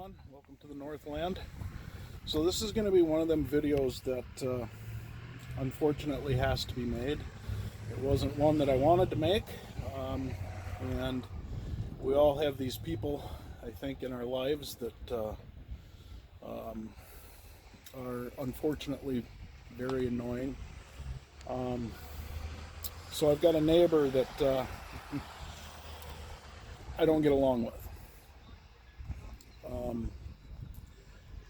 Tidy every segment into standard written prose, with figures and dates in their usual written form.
everyone. Welcome to the Northland. So this is going to be one of them videos that unfortunately has to be made. It wasn't one that I wanted to make, and we all have these people, I think, in our lives that are unfortunately very annoying. So I've got a neighbor that I don't get along with.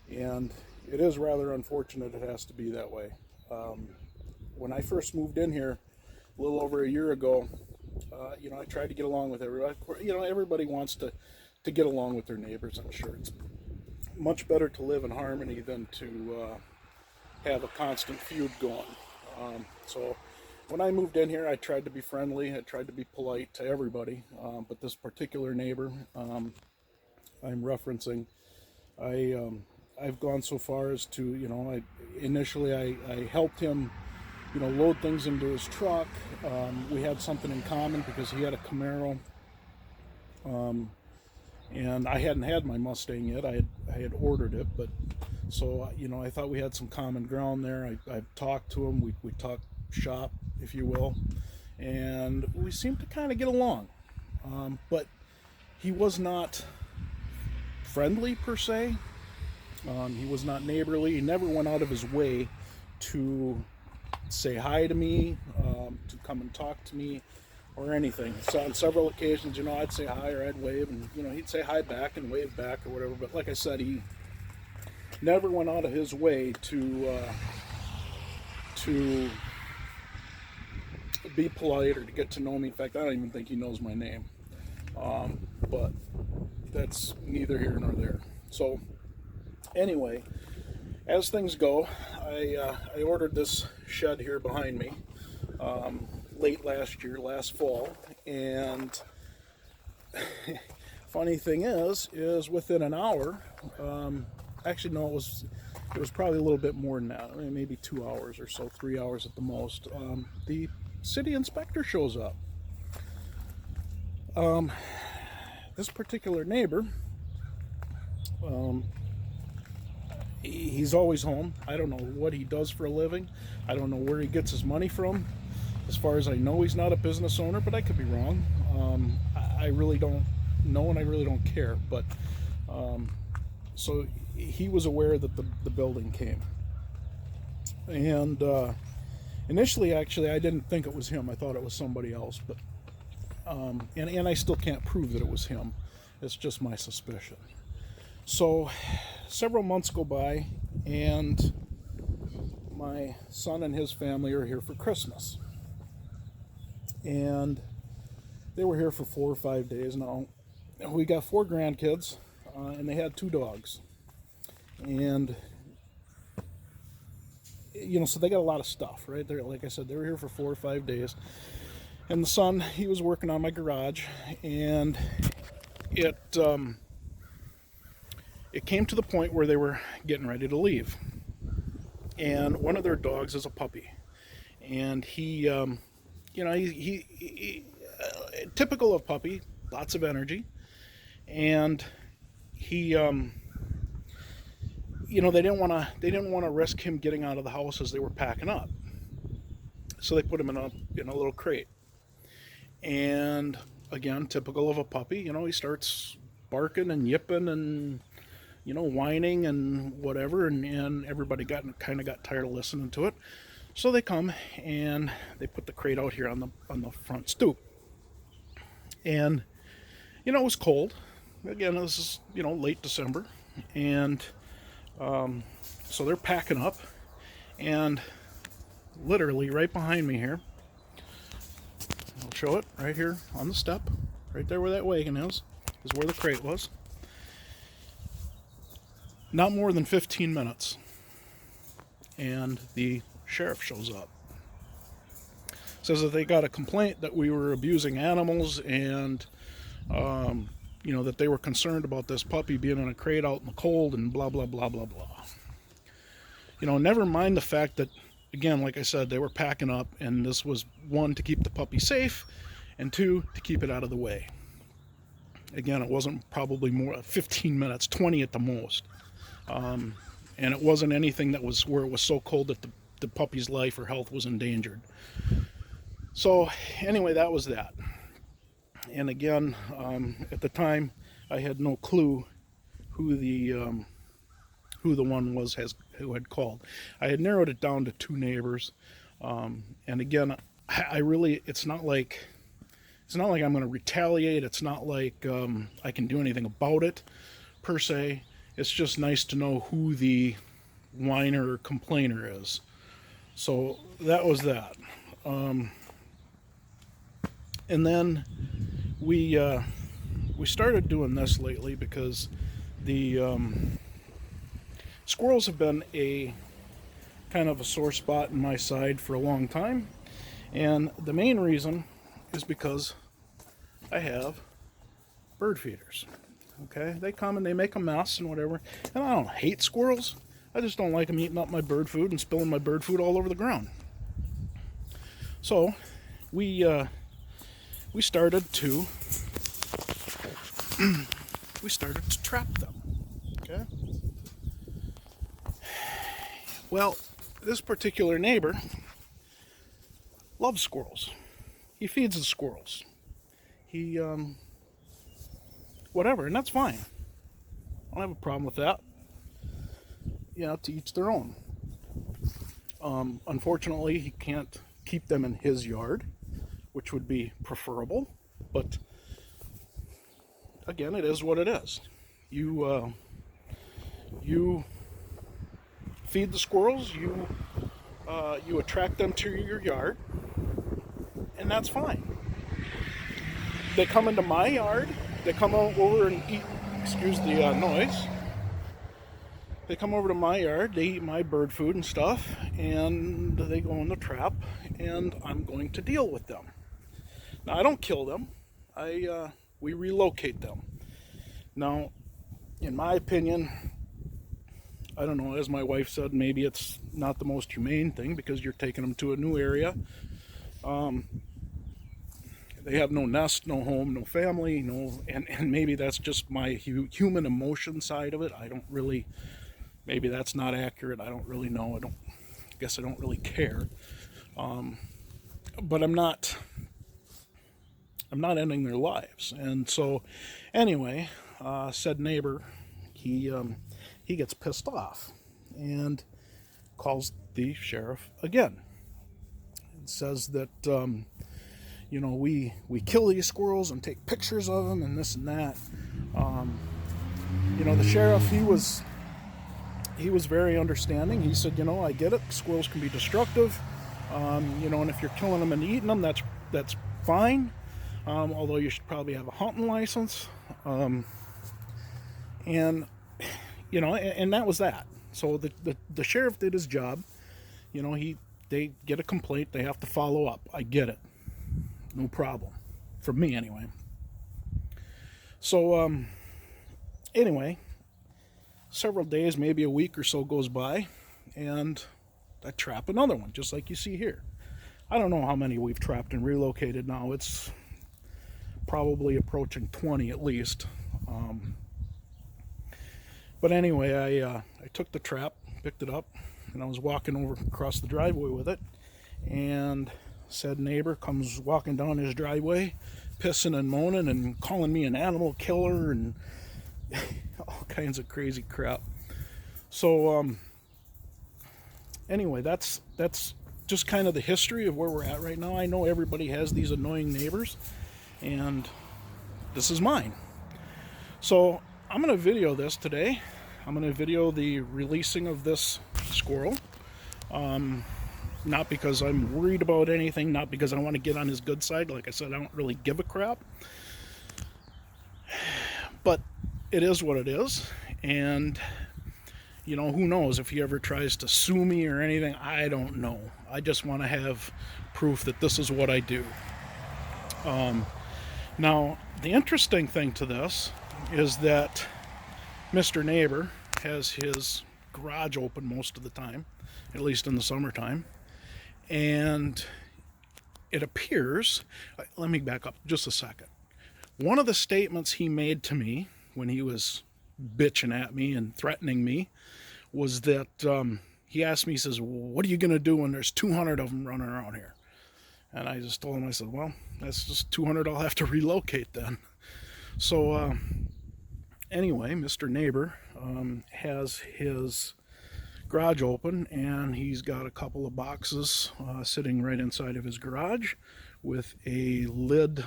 And it is rather unfortunate it has to be that way. When I first moved in here a little over a year ago, I tried to get along with everybody. Everybody wants to get along with their neighbors, I'm sure. It's much better to live in harmony than to have a constant feud going. So when I moved in here, I tried to be friendly, I tried to be polite to everybody, but this particular neighbor I'm referencing, I've gone so far as to, initially I helped him, load things into his truck. We had something in common because he had a Camaro, and I hadn't had my Mustang yet. I had ordered it, but so I thought we had some common ground there. I talked to him. We talked shop, if you will, and we seemed to kind of get along. But he was not friendly per se. He was not neighborly. He never went out of his way to say hi to me, to come and talk to me, or anything. So on several occasions, I'd say hi or I'd wave, and he'd say hi back and wave back or whatever. But like I said, he never went out of his way to be polite or to get to know me. In fact, I don't even think he knows my name. But that's neither here nor there. So anyway, as things go, I ordered this shed here behind me late last fall, and funny thing is within an hour, actually no, it was probably a little bit more than that, maybe 2 hours or so, 3 hours at the most. The city inspector shows up. This particular neighbor, he's always home. I don't know what he does for a living. I don't know where he gets his money from. As far as I know, he's not a business owner, but I could be wrong. I really don't know, and I really don't care. But so he was aware that the building came. And initially, actually, I didn't think it was him. I thought it was somebody else. But and I still can't prove that it was him. It's just my suspicion. So several months go by, and my son and his family are here for Christmas. And they were here for 4 or 5 days. Now, we got 4 grandkids, and they had 2 dogs. And, so they got a lot of stuff, right? They're, like I said, they were here for 4 or 5 days. And the son, he was working on my garage, and it came to the point where they were getting ready to leave. And one of their dogs is a puppy. And he typical of puppy, lots of energy. And he, they didn't want to risk him getting out of the house as they were packing up. So they put him in a little crate. And again, typical of a puppy, he starts barking and yipping and whining and whatever, and everybody got tired of listening to it. So they come and they put the crate out here on the front stoop. And it was cold. Again, this is late December, and so they're packing up, and literally right behind me here, I'll show it right here on the step, right there where that wagon is where the crate was. Not more than 15 minutes, and the sheriff shows up. Says that they got a complaint that we were abusing animals, and that they were concerned about this puppy being in a crate out in the cold, and blah blah blah blah blah. Never mind the fact that, again, like I said, they were packing up, and this was 1, to keep the puppy safe, and 2, to keep it out of the way. Again, it wasn't probably more 15 minutes, 20 at the most. And it wasn't anything that was where it was so cold that the puppy's life or health was endangered. So anyway, that was that. And again, at the time, I had no clue who the one was who had called. I had narrowed it down to 2 neighbors, and again, I really, it's not like I'm going to retaliate. It's not like I can do anything about it per se. It's just nice to know who the whiner or complainer is. So that was that. And then we started doing this lately because the squirrels have been a kind of a sore spot in my side for a long time. And the main reason is because I have bird feeders. Okay, they come and they make a mess and whatever. And I don't hate squirrels. I just don't like them eating up my bird food and spilling my bird food all over the ground. So we started to trap them. Okay. Well, this particular neighbor loves squirrels. He feeds the squirrels. He whatever, and that's fine. I don't have a problem with that. You know, to each their own. Unfortunately, he can't keep them in his yard, which would be preferable. But again, it is what it is. You feed the squirrels. You attract them to your yard, and that's fine. They come into my yard. They come over and eat. Excuse the noise. They come over to my yard, they eat my bird food and stuff, and they go in the trap, and I'm going to deal with them. Now, I don't kill them. We relocate them. Now, in my opinion, I don't know, as my wife said, maybe it's not the most humane thing because you're taking them to a new area. They have no nest, no home, no family, and maybe that's just my human emotion side of it. I don't really... Maybe that's not accurate. I don't really know. I guess I don't really care. But I'm not ending their lives. And so, anyway, said neighbor, he gets pissed off and calls the sheriff again. And says that we kill these squirrels and take pictures of them and this and that. The sheriff, he was very understanding. He said, I get it. Squirrels can be destructive. And if you're killing them and eating them, that's fine. Although you should probably have a hunting license. And that was that. So the sheriff did his job. They get a complaint. They have to follow up. I get it. No problem. For me, anyway. So, anyway, several days, maybe a week or so goes by, and I trap another one, just like you see here. I don't know how many we've trapped and relocated now. It's probably approaching 20 at least. But anyway, I took the trap, picked it up, and I was walking over across the driveway with it, and said neighbor comes walking down his driveway, pissing and moaning and calling me an animal killer and all kinds of crazy crap. So anyway, that's just kind of the history of where we're at right now. I know everybody has these annoying neighbors, and this is mine. So I'm going to video this today. I'm going to video the releasing of this squirrel. Not because I'm worried about anything, not because I want to get on his good side. Like I said, I don't really give a crap. But it is what it is. And, who knows if he ever tries to sue me or anything. I don't know. I just want to have proof that this is what I do. Now, the interesting thing to this is that Mr. Neighbor has his garage open most of the time, at least in the summertime. And it appears, let me back up just a second. One of the statements he made to me when he was bitching at me and threatening me was that he asked me, he says, what are you going to do when there's 200 of them running around here? And I just told him, I said, well, that's just 200 I'll have to relocate then. So anyway, Mr. Neighbor has his garage open, and he's got a couple of boxes sitting right inside of his garage with a lid.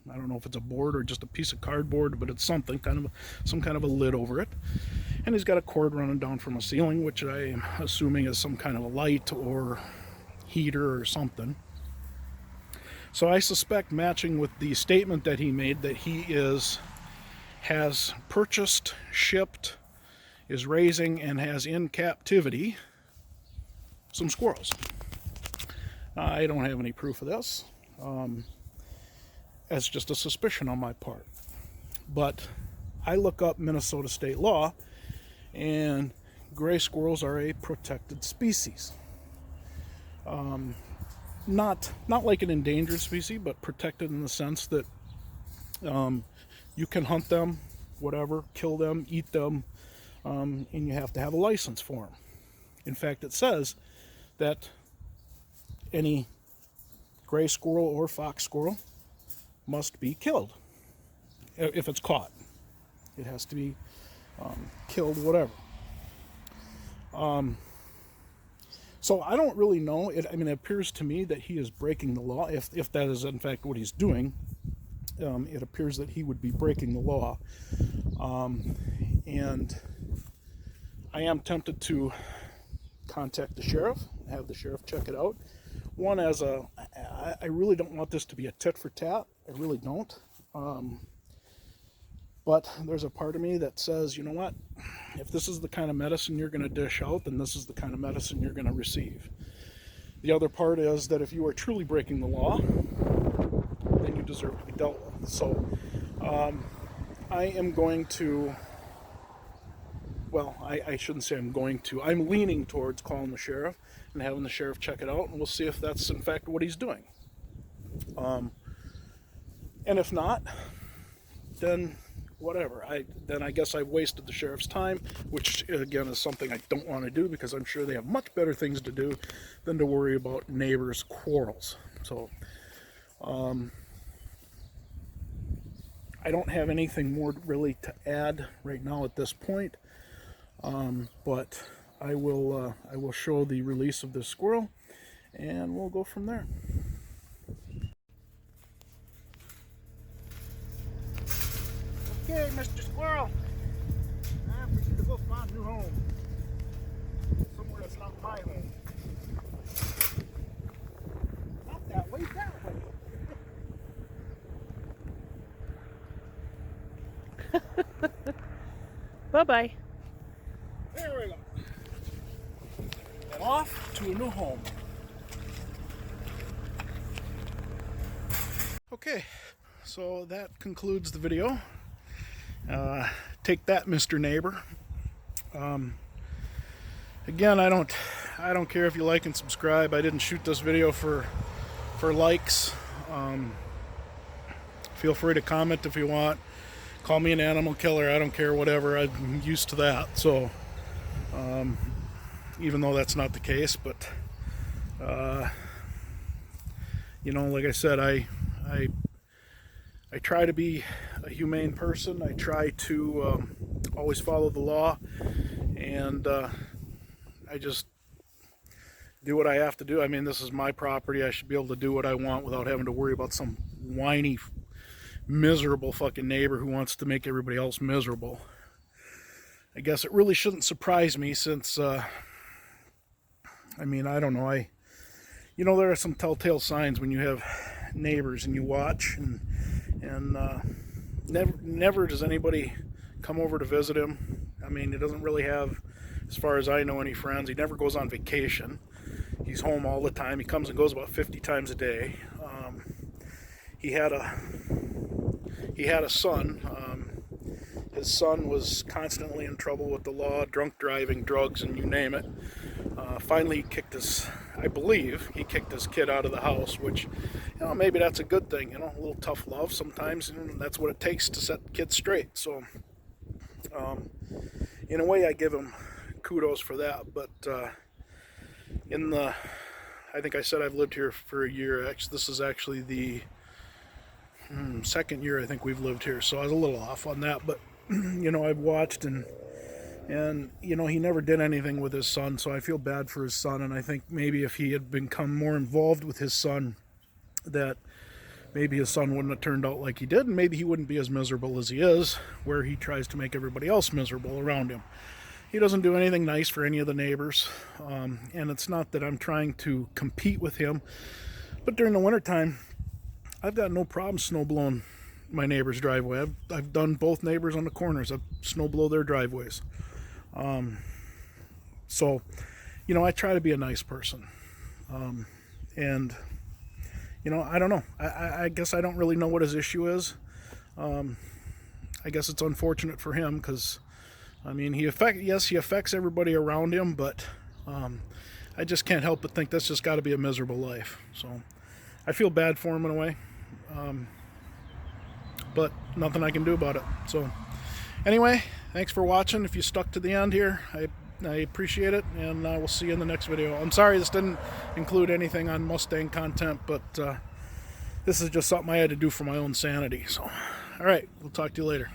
I don't know if it's a board or just a piece of cardboard, but it's something, some kind of a lid over it. And he's got a cord running down from a ceiling, which I am assuming is some kind of a light or heater or something. So I suspect, matching with the statement that he made, that he has purchased, shipped, is raising, and has in captivity some squirrels. I don't have any proof of this. That's just a suspicion on my part. But I look up Minnesota state law, and gray squirrels are a protected species. Not like an endangered species, but protected in the sense that you can hunt them, whatever, kill them, eat them, and you have to have a license for them. In fact, it says that any gray squirrel or fox squirrel must be killed if it's caught. It has to be killed, whatever. So I don't really know. It appears to me that he is breaking the law. If that is in fact what he's doing, it appears that he would be breaking the law. And I am tempted to contact the sheriff, have the sheriff check it out. One, I really don't want this to be a tit for tat. I really don't. But there's a part of me that says, you know what? If this is the kind of medicine you're going to dish out, then this is the kind of medicine you're going to receive. The other part is that if you are truly breaking the law, then you deserve to be dealt with. So I am going to, well, I shouldn't say I'm going to. I'm leaning towards calling the sheriff and having the sheriff check it out, and we'll see if that's in fact what he's doing. And if not, then whatever. Then I guess I've wasted the sheriff's time, which again is something I don't want to do, because I'm sure they have much better things to do than to worry about neighbors' quarrels. So I don't have anything more really to add right now at this point, but I will show the release of this squirrel, and we'll go from there. Okay, Mr. Squirrel, time for you to go find a new home. Somewhere that's not my home. Not that way, that way. Bye-bye. There we go. And off to a new home. Okay, so that concludes the video. Take that, Mr. Neighbor. Again, I don't care if you like and subscribe. I didn't shoot this video for likes. Feel free to comment if you want. Call me an animal killer. I don't care, whatever. I'm used to that. So, even though that's not the case, but you know, like I said, I try to be a humane person. I try to always follow the law, and I just do what I have to do. I mean, this is my property. I should be able to do what I want without having to worry about some whiny, miserable fucking neighbor who wants to make everybody else miserable. I guess it really shouldn't surprise me, since I mean, I don't know, you know, there are some telltale signs when you have neighbors and you watch, and never does anybody come over to visit him. I mean, he doesn't really have, as far as I know, any friends. He never goes on vacation. He's home all the time. He comes and goes about 50 times a day. He had a son. His son was constantly in trouble with the law, drunk driving, drugs, and you name it. Finally, he kicked his, I believe he kicked his kid out of the house, which, maybe that's a good thing, a little tough love sometimes, and that's what it takes to set kids straight. So, in a way, I give him kudos for that. But I think I said I've lived here for a year. Actually, this is actually the second year I think we've lived here, so I was a little off on that. But I've watched and he never did anything with his son, so I feel bad for his son. And I think maybe if he had become more involved with his son, that maybe his son wouldn't have turned out like he did, and maybe he wouldn't be as miserable as he is, where he tries to make everybody else miserable around him. He doesn't do anything nice for any of the neighbors, and it's not that I'm trying to compete with him, but during the wintertime, I've got no problem snow blowing my neighbor's driveway. I've done both neighbors on the corners. I've snow blow their driveways. So, I try to be a nice person. And, I don't know. I guess I don't really know what his issue is. I guess it's unfortunate for him because, he affects everybody around him, but I just can't help but think that's just got to be a miserable life. So I feel bad for him in a way. But nothing I can do about it. So anyway, thanks for watching. If you stuck to the end here, I appreciate it, and we'll see you in the next video. I'm sorry this didn't include anything on Mustang content, but this is just something I had to do for my own sanity. So, all right, we'll talk to you later.